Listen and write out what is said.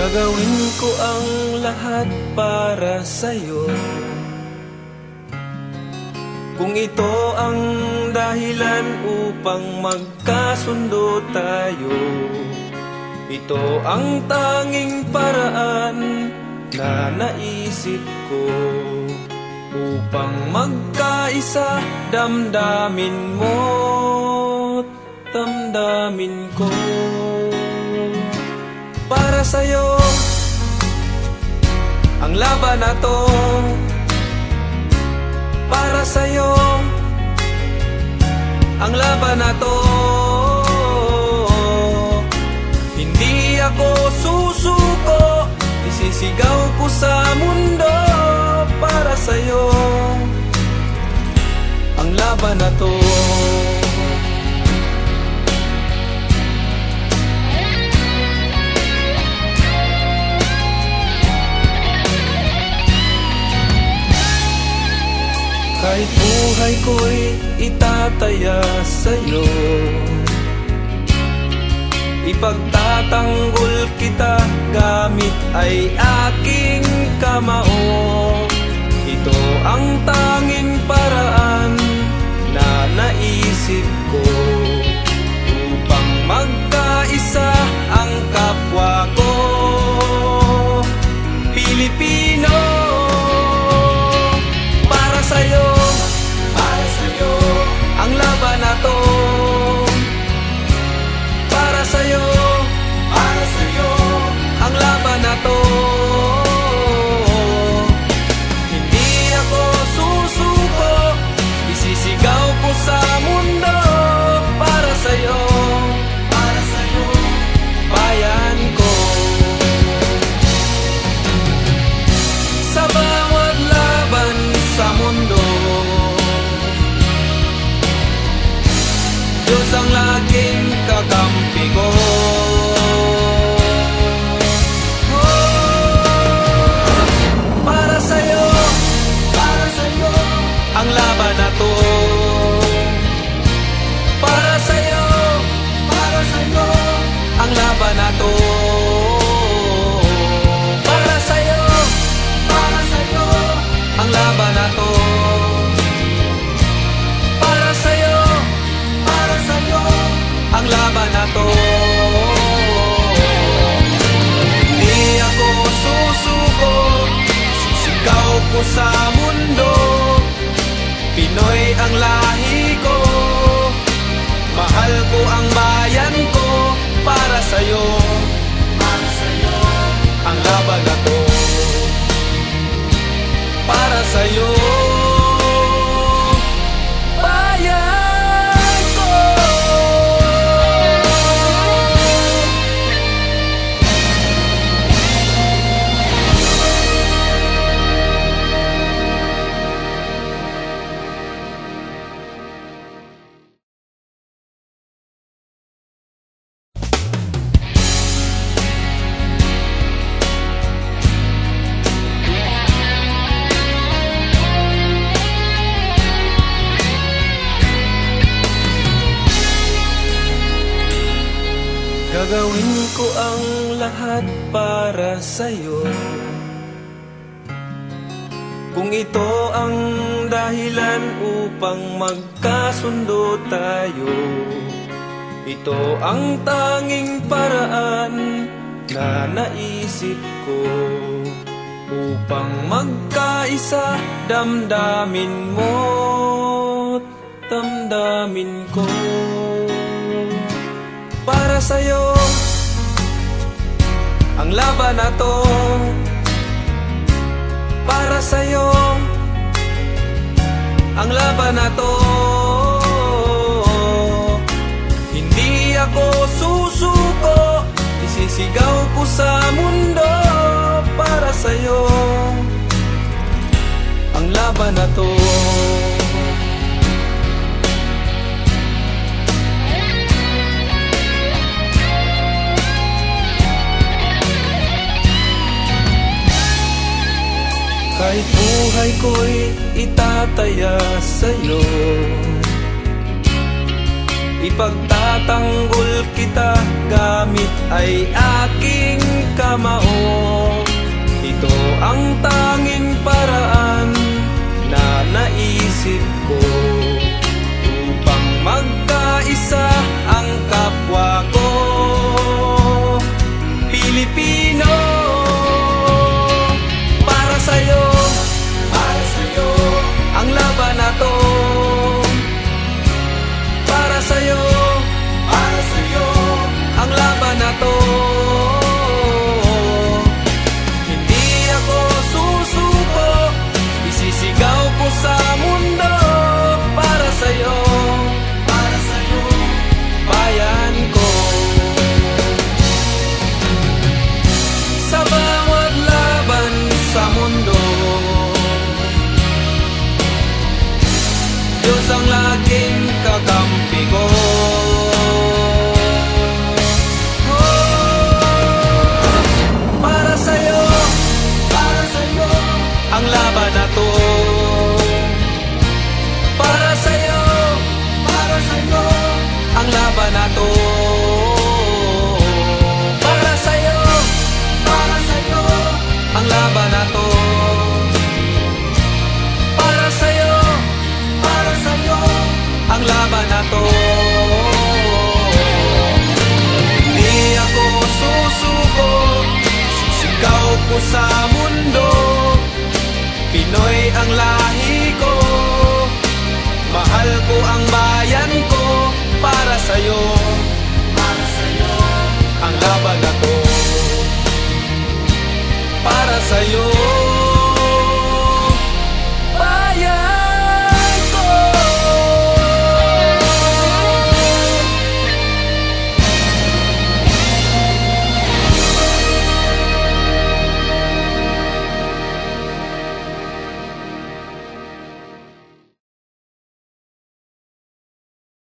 Gagawin ko ang lahat para sa'yo. Kung ito ang dahilan upang magkasundo tayo, ito ang tanging paraan na naisip ko upang magkaisa, damdamin mo't damdamin ko. Para sa'yo ang laban na to, para sa'yo ang laban na to. Hindi ako susuko, isisigaw ko sa mundo. Para sa'yo ang laban na to. Kahit buhay ko'y itataya sa'yo, ipagtatanggol kita gamit ay aking kamao. Ito ang tanging paraan na naisip ko upang magkaisa ang kapwa ko Pilipino. Para sa'yo ang laban na to. Para sa'yo ang laban na to. Hindi ako susuko, isisigaw ko sa mundo. Para sa'yo bayan ko. Sa bawat laban sa mundo, Diyos ang laging kakampi ko. Para sa'yo ang laban na to. Para sa'yo ang laban na to. Para sa'yo ang laban na to. Para sa'yo ang laban na to. Hindi ako susuko, sisigaw ko sa mundo. Pinoy ang lahi ko, mahal ko ang bayan ko. Para sa'yo ang laban na to. Para sa'yo bayan ko. Gagawin ko ang lahat para sa'yo. Kung ito ang dahilan upang magkasundo tayo, ito ang tanging paraan na naisip ko upang magkaisa, damdamin mo't damdamin ko. Para sa'yo ang laban na to. Para sa'yo ang laban na to. Hindi ako susuko, isisigaw ko sa mundo. Para sa'yo ang laban na to. Kahit buhay ko'y itataya sa'yo, ipagtatanggol kita gamit ay aking kamay. magsama ito ang tanging paraan na naisip ko upang magkaisa ang kapwa ko Pilipino. Para sa'yo ang laban na to. Para sa'yo ang laban na to. Hindi ako susuko, isisigaw ko sa mundo. Para sa'yo bayan ko. Sa bawat laban sa mundo, Diyos ang laging kakampi ko. Para sa'yo ang laban na to. Para sa'yo ang laban na to. Para sa'yo ang laban na to. Para sa'yo ang laban na to. Hindi ako susuko, sisigaw ko sa mundo. Pinoy ang lahi ko, mahal ko ang bayan ko. Para sa'yo ang laban na to. Para sa'yo